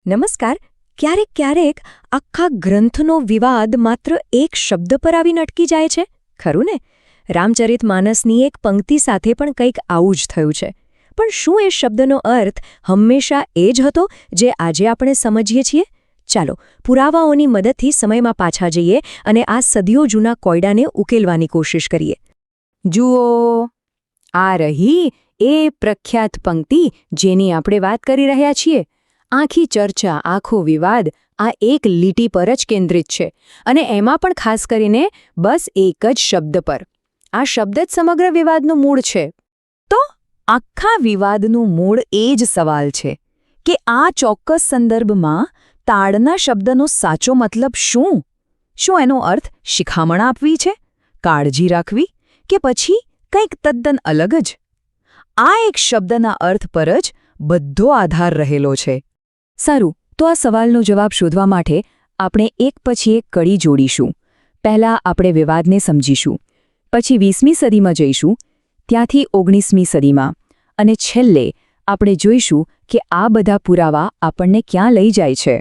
નમસ્કાર. ક્યારેક આખા ગ્રંથનો વિવાદ માત્ર એક શબ્દ પર આવીને અટકી જાય છે, ખરું ને? રામચરિતમાનસની એક પંક્તિ સાથે પણ કંઈક આવું જ થયું છે. પણ શું એ શબ્દનો અર્થ હંમેશા એ જ હતો જે આજે આપણે સમજીએ છીએ? ચાલો પુરાવાઓની મદદથી સમયમાં પાછા જઈએ અને આ સદીઓ જૂના કોયડાને ઉકેલવાની કોશિશ કરીએ. જુઓ, આ રહી એ પ્રખ્યાત પંક્તિ જેની આપણે વાત કરી રહ્યા છીએ. આખી ચર્ચા, આખો વિવાદ આ એક લીટી પર જ કેન્દ્રિત છે, અને એમાં પણ ખાસ કરીને બસ એક જ શબ્દ પર. આ શબ્દ જ સમગ્ર વિવાદનું મૂળ છે. તો આખા વિવાદનું મૂળ એ જ સવાલ છે કે આ ચોક્કસ સંદર્ભમાં તાડના શબ્દનો સાચો મતલબ શું? શું એનો અર્થ શિખામણ આપવી છે, કાળજી રાખવી, કે પછી કંઈક તદ્દન અલગ જ? આ એક શબ્દના અર્થ પર જ બધો આધાર રહેલો છે. સારું, તો આ સવાલનો જવાબ શોધવા માટે આપણે એક પછી એક કડી જોડીશું. પહેલાં આપણે વિવાદને સમજીશું, પછી 20મી સદીમાં જઈશું, ત્યાંથી 19મી સદીમાં, અને છેલ્લે આપણે જોઈશું કે આ બધા પુરાવા આપણને ક્યાં લઈ જાય છે.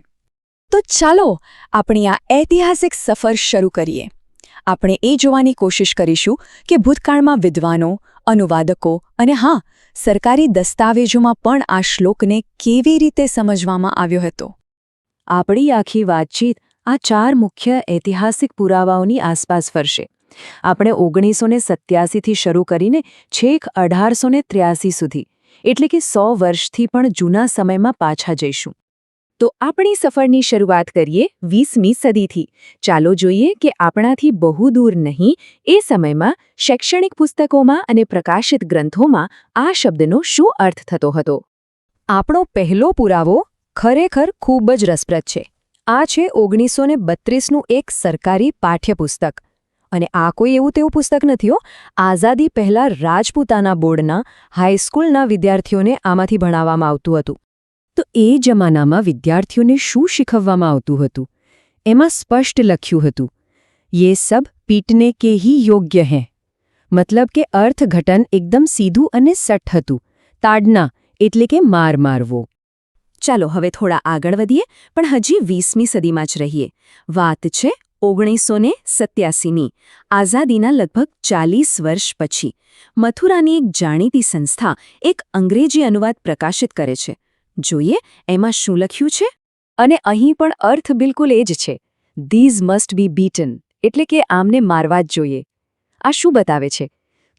તો ચાલો આપણી આ ઐતિહાસિક સફર શરૂ કરીએ. આપણે એ જોવાની કોશિશ કરીશું કે ભૂતકાળમાં વિદ્વાનો, અનુવાદકો અને સરકારી દસ્તાવેજોમાં પણ આ શ્લોકને કેવી રીતે સમજવામાં આવ્યો હતો. આપણી આખી વાતચીત આ 4 મુખ્ય ઐતિહાસિક પુરાવાઓની આસપાસ ફરશે. આપણે 1987થી શરૂ કરીને છેક 1883 સુધી, એટલે કે 100 વર્ષથી પણ જૂના સમયમાં પાછા જઈશું. તો આપણી સફરની શરૂઆત કરીએ 20મી સદીથી. ચાલો જોઈએ કે આપણાથી બહુ દૂર નહીં એ સમયમાં શૈક્ષણિક પુસ્તકોમાં અને પ્રકાશિત ગ્રંથોમાં આ શબ્દનો શું અર્થ થતો હતો. આપણો પહેલો પુરાવો ખરેખર ખૂબ જ રસપ્રદ છે. આ છે 1932નું એક સરકારી પાઠ્યપુસ્તક. અને આ કોઈ એવું તેવું પુસ્તક નથી હો. આઝાદી પહેલાં રાજપૂતાના બોર્ડના હાઈસ્કૂલના વિદ્યાર્થીઓને આમાંથી ભણાવવામાં આવતું હતું. તો એ જમાનામાં વિદ્યાર્થીઓને શું શીખવવામાં આવતું હતું? એમાં સ્પષ્ટ લખ્યું હતું, યે સબ પીટને કે હી યોગ્ય હૈ. મતલબ કે અર્થઘટન એકદમ સીધું અને સટ હતું. તાડના એટલે કે માર મારવો. ચાલો હવે થોડા આગળ વધીએ, પણ હજી 20મી સદીમાં જ રહીએ. વાત છે 1987ની, આઝાદીના લગભગ 40 વર્ષ પછી. મથુરાની એક જાણીતી સંસ્થા એક અંગ્રેજી અનુવાદ પ્રકાશિત કરે છે. જોઈએ એમાં શું લખ્યું છે. અને અહીં પણ અર્થ બિલકુલ એ જ છે. ધીઝ મસ્ટ બી બીટન, એટલે કે આમને મારવા જ જોઈએ. આ શું બતાવે છે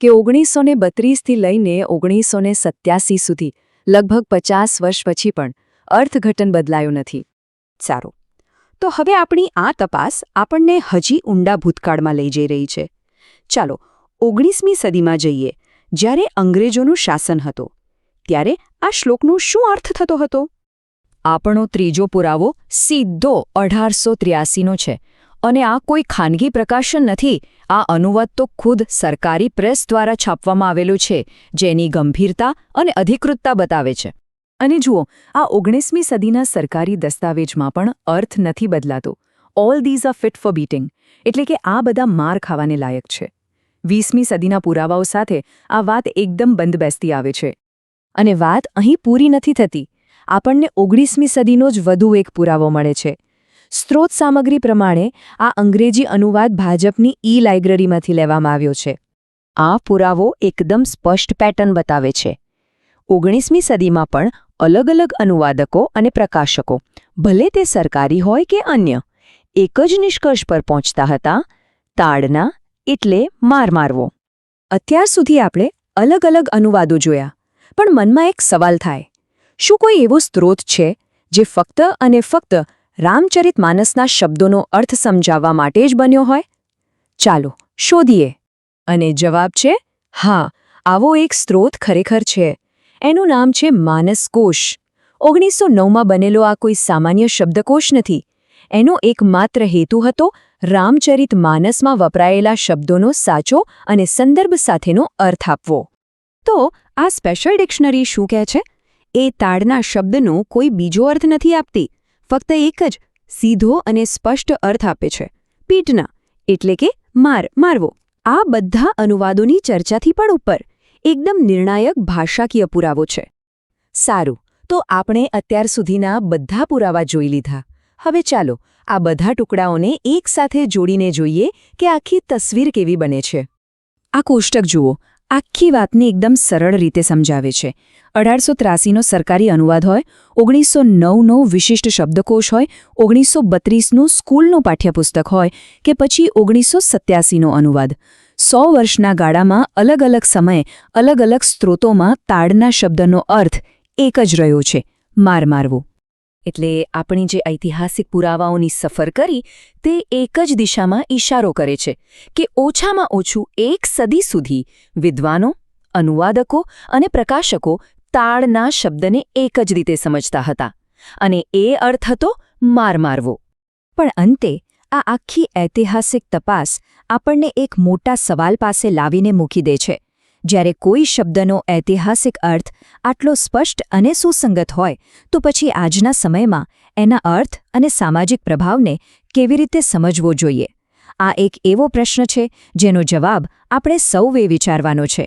કે 1932થી લઈને 1987 સુધી, લગભગ 50 વર્ષ પછી પણ અર્થઘટન બદલાયું નથી. સારું, તો હવે આપણી આ તપાસ આપણને હજી ઊંડા ભૂતકાળમાં લઈ જઈ રહી છે. ચાલો 19મી સદીમાં જઈએ, જ્યારે અંગ્રેજોનું શાસન હતું. ત્યારે આ શ્લોકનો શું અર્થ થતો હતો? આપણો ત્રીજો પુરાવો સીધો 1883નો છે. અને આ કોઈ ખાનગી પ્રકાશન નથી. આ અનુવાદ તો ખુદ સરકારી પ્રેસ દ્વારા છાપવામાં આવેલું છે, જેની ગંભીરતા અને અધિકૃતતા બતાવે છે. અને જુઓ, આ 19મી સદીના સરકારી દસ્તાવેજમાં પણ અર્થ નથી બદલાતો. All these are fit for beating, એટલે કે આ બધા માર ખાવાને લાયક છે. 20મી સદીના પુરાવાઓ સાથે આ વાત એકદમ બંધબેસતી આવે છે. અને વાત અહીં પૂરી નથી થતી. આપણને 19મી સદીનો જ વધુ એક પુરાવો મળે છે. સ્ત્રોત સામગ્રી પ્રમાણે આ અંગ્રેજી અનુવાદ ભાજપની લાઇબ્રેરીમાંથી લેવામાં આવ્યો છે. આ પુરાવો એકદમ સ્પષ્ટ પેટર્ન બતાવે છે. 19મી સદીમાં પણ અલગ અલગ અનુવાદકો અને પ્રકાશકો, ભલે તે સરકારી હોય કે અન્ય, એક જ નિષ્કર્ષ પર પહોંચતા હતા: તાડના એટલે માર મારવો. અત્યાર સુધી આપણે અલગ અલગ અનુવાદો જોયા, પણ મનમાં એક સવાલ થાય, શું કોઈ એવો સ્ત્રોત છે જે ફક્ત અને ફક્ત રામચરિતમાનસના શબ્દોનો અર્થ સમજાવવા માટે જ બન્યો હોય? ચાલો શોધીએ. અને જવાબ છે હા, આવો એક સ્ત્રોત ખરેખર છે. એનું નામ છે માનસકોશ. 1909માં બનેલો આ કોઈ સામાન્ય શબ્દકોશ નથી. એનો એકમાત્ર હેતુ હતો રામચરિતમાનસમાં વપરાયેલા શબ્દોનો સાચો અને સંદર્ભ સાથેનો અર્થ આપવો. તો આ સ્પેશિયલ ડિક્શનરી શું કહે છે? એ તાડના શબ્દનો કોઈ બીજો અર્થ નથી આપતી, ફક્ત એક જ સીધો અને સ્પષ્ટ અર્થ આપે છે: પીટના એટલે કે મારવો. આ બધા અનુવાદોની ચર્ચાથી પણ ઉપર એકદમ નિર્ણાયક ભાષાકીય પુરાવો છે. સારું, તો આપણે અત્યાર સુધીના બધા પુરાવા જોઈ લીધા. હવે ચાલો આ બધા ટુકડાઓને એકસાથે જોડીને જોઈએ કે આખી તસવીર કેવી બને છે. આ કોષ્ટક જુઓ, આખી વાતને એકદમ સરળ રીતે સમજાવે છે. 1883નો સરકારી અનુવાદ હોય, 1909નો વિશિષ્ટ શબ્દકોશ હોય, 1932નું સ્કૂલનું પાઠ્યપુસ્તક હોય કે પછી 1987નો અનુવાદ. 100 વર્ષના ગાળામાં અલગ અલગ સમયે અલગ અલગ સ્ત્રોતોમાં તાડના શબ્દનો અર્થ એક જ રહ્યો છે: માર મારવો. એટલે આપણી જે ઐતિહાસિક પુરાવાઓની સફર કરી તે એક જ દિશામાં ઇશારો કરે છે કે ઓછામાં ઓછું એક સદી સુધી વિદ્વાનો, અનુવાદકો અને પ્રકાશકો તાડના શબ્દને એક જ રીતે સમજતા હતા, અને એ અર્થ હતો માર મારવો. પણ અંતે આ આખી ઐતિહાસિક તપાસ આપણને એક મોટા સવાલ પાસે લાવીને મૂકી દે છે. જ્યારે કોઈ શબ્દનો ઐતિહાસિક અર્થ આટલો સ્પષ્ટ અને સુસંગત હોય તો પછી આજના સમયમાં એના અર્થ અને સામાજિક પ્રભાવને કેવી રીતે સમજવો જોઈએ? આ એક એવો પ્રશ્ન છે જેનો જવાબ આપણે સૌએ વિચારવાનો છે.